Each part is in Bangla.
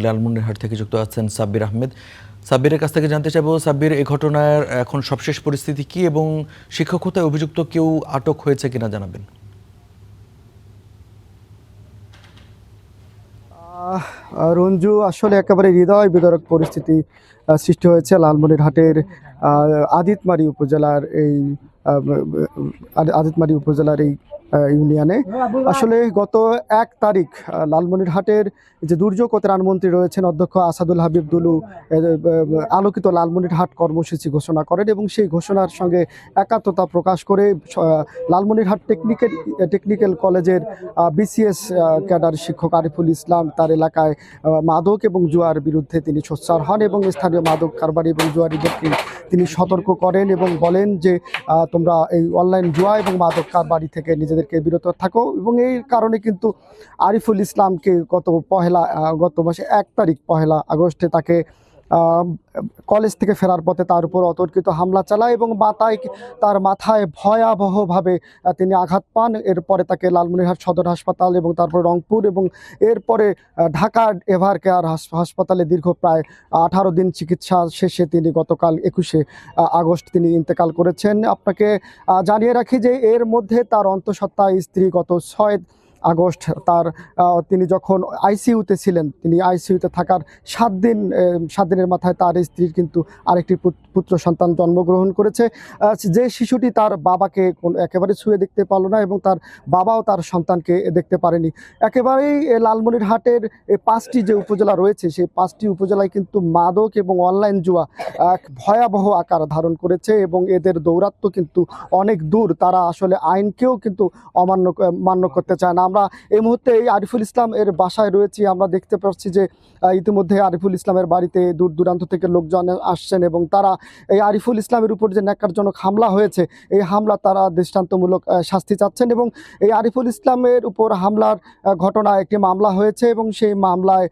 লালমনিরহাট থেকে যুক্ত আছেন সাব্বির আহমেদ। সাব্বিরের কাছ থেকে জানতে চাইবো, সাব্বির, এই ঘটনার এখন সবশেষ পরিস্থিতি কি এবং শিক্ষক হত্যায় অভিযুক্ত কেউ আটক হয়েছে কিনা জানাবেন। রঞ্জু, আসলে একেবারে হৃদয় বিদারক পরিস্থিতি সৃষ্টি হয়েছে লালমনিরহাটের আদিতমারি উপজেলার এই ইউনিয়নে। আসলে গত 1 তারিখ লালমনিরহাটের যে দুর্যোগ ও ত্রাণমন্ত্রী রয়েছেন অধ্যক্ষ আসাদুল হাবিব দুলু আলোকিত লালমনিরহাট কর্মসূচি ঘোষণা করেন এবং সেই ঘোষণার সঙ্গে একাত্মতা প্রকাশ করে লালমনিরহাট টেকনিক্যাল কলেজের বিসিএস ক্যাডার শিক্ষক আরিফুল ইসলাম তার এলাকায় মাদক এবং জুয়ার বিরুদ্ধে তিনি সোচ্চার হন এবং স্থানীয় মাদক কারবারি এবং জুয়ারিদেরকে তিনি সতর্ক করেন এবং বলেন যে তোমরা এই অনলাইন জুয়া এবং মাদক কারবারি থেকে নিজেদেরকে বিরত থাকো। এবং এই কারণে কিন্তু আরিফুল ইসলামকে গত মাসে 1 তারিখ 1 আগস্টে তাকে কলেজ থেকে ফেরার পথে তার উপর অতর্কিত হামলা চালায় এবং তার মাথায় ভয়াবহভাবে তিনি আঘাত পান। এরপরে তাকে লালমনিরহাট সদর হাসপাতাল এবং তারপর রংপুর এবং এরপরে ঢাকা এভার কেয়ার হাসপাতালে দীর্ঘ প্রায় 18 দিন চিকিৎসা শেষে তিনি গতকাল 21 আগস্ট তিনি ইন্তেকাল করেছেন। আপনাকে জানিয়ে রাখি যে এর মধ্যে তার অন্তঃসত্ত্বা স্ত্রী গত 6 আগস্ট তিনি যখন আইসিইউতে ছিলেন, তিনি আইসিইউতে থাকার 7 দিনের মাথায় তার স্ত্রীর কিন্তু আরেকটি পুত্র সন্তান জন্মগ্রহণ করেছে। যে শিশুটি তার বাবাকে একেবারে ছুঁয়ে দেখতে পারল না এবং তার বাবাও তার সন্তানকে দেখতে পারেনি। একেবারেই লালমনিরহাটের 5টি যে উপজেলা রয়েছে সেই 5টি উপজেলায় কিন্তু মাদক এবং অনলাইন জুয়া এক ভয়াবহ আকার ধারণ করেছে এবং এদের দৌরাত্ম্য কিন্তু অনেক দূর। তারা আসলে আইনকেও কিন্তু মান্য করতে চায় না। আমরা এই মুহূর্তে এই আরিফুল ইসলাম এর বাসায় রয়েছি। আমরা দেখতে পাচ্ছি যে ইতিমধ্যে আরিফুল ইসলামের বাড়িতে দূর দূরান্ত থেকে লোকজন আসছেন এবং তারা এই আরিফুল ইসলামের উপর যে ন্যাক্কারজনক হামলা হয়েছে এই হামলা তারা দৃষ্টান্তমূলক শাস্তি চাচ্ছেন এবং এই আরিফুল ইসলামের উপর হামলার ঘটনায় একটি মামলা হয়েছে এবং সেই মামলায়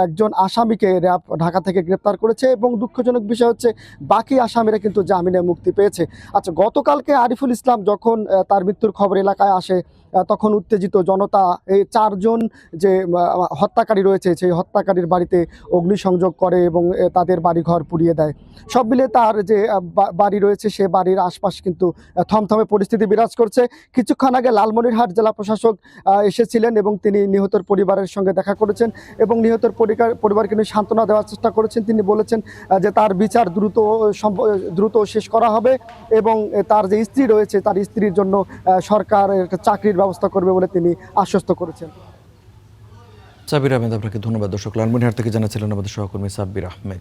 একজন আসামিকে র্যাব ঢাকা থেকে গ্রেপ্তার করেছে এবং দুঃখজনক বিষয় হচ্ছে বাকি আসামিরা কিন্তু জামিনে মুক্তি পেয়েছে। আচ্ছা, গতকালকে আরিফুল ইসলাম যখন তার মৃত্যুর খবর এলাকায় আসে তখন উত্তেজিত জনতা এই 4 জন যে হত্যাকারী রয়েছে সেই হত্যাকারীর বাড়িতে অগ্নিসংযোগ করে এবং তাদের বাড়িঘর পুড়িয়ে দেয়। সব মিলে তার যে বাড়ি রয়েছে সে বাড়ির আশপাশ কিন্তু থমথমে পরিস্থিতি বিরাজ করছে। কিছুক্ষণ আগে লালমনিরহাট জেলা প্রশাসক এসেছিলেন এবং তিনি নিহতের পরিবারের সঙ্গে দেখা করেছেন এবং নিহতের পরিবারকে নিয়ে সান্ত্বনা দেওয়ার চেষ্টা করেছেন। তিনি বলেছেন যে তার বিচার দ্রুত শেষ করা হবে এবং তার যে স্ত্রী রয়েছে তার স্ত্রীর জন্য সরকার একটা চাকরির ব্যবস্থা করবে বলে তিনি আশ্বস্ত করেছেন। সাব্বির আহমেদ, আপনাকে ধন্যবাদ। দর্শক, লালমনিরহাট থেকে জানাচ্ছিলেন আমাদের সহকর্মী সাব্বির আহমেদ।